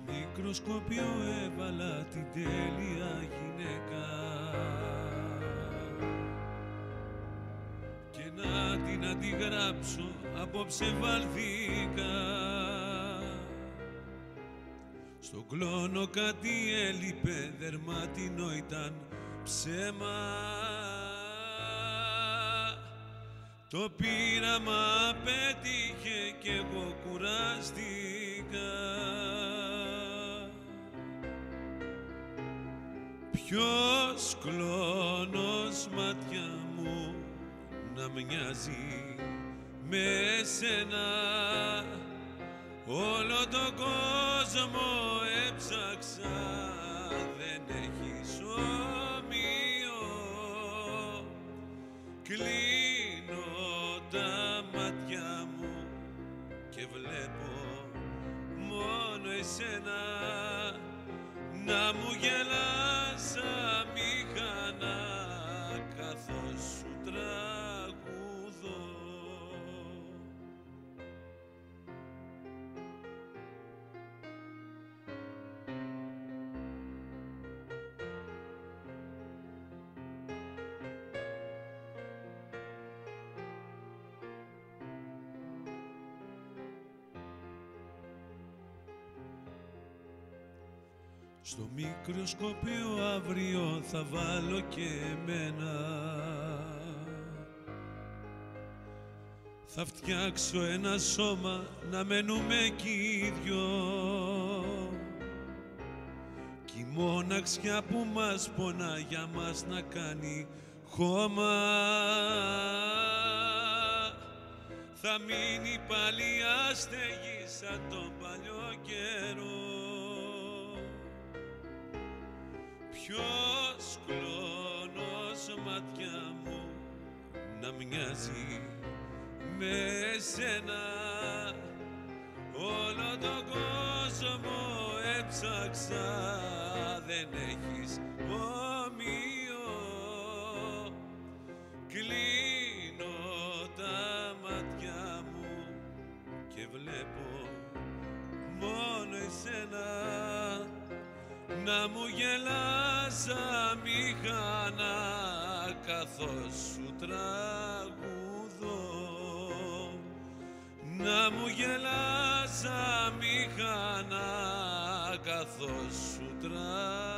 μικροσκόπιο έβαλα την τέλεια γυναίκα και να την αντιγράψω απόψε βαλθήκα. Στον κλόνο κάτι έλειπε, δερμάτινο ήταν ψέμα. Το πείραμα πέτυχε κι εγώ κουράστηκα. Ποιος κλόνος μάτια μου να μοιάζει με σένα? Όλο τον κόσμο έψαξα, δεν έχεις ομοίο. Κλείνω τα μάτια μου και βλέπω μόνο εσένα. Να μου γελάς αμήχανα καθώς σου τραγουδώ. Στο μικροσκόπιο αύριο θα βάλω και εμένα. Θα φτιάξω ένα σώμα να μένουμε κι οι δυο. Κι η μοναξιά που μας πονά για μας να κάνει χώμα. Θα μείνει πάλι άστεγη σαν τον παλιό καιρό. Ποιος κλόνος μάτια μου να μοιάζει με σένα? Όλο τον κόσμο έψαξα, δεν έχεις ομοίο. Κλείνω τα μάτια μου και βλέπω μόνο εσένα. Να μου γελάς αμήχανα καθώς σου τραγουδώ. Να μου γελάς αμήχανα καθώς σου τραγουδώ.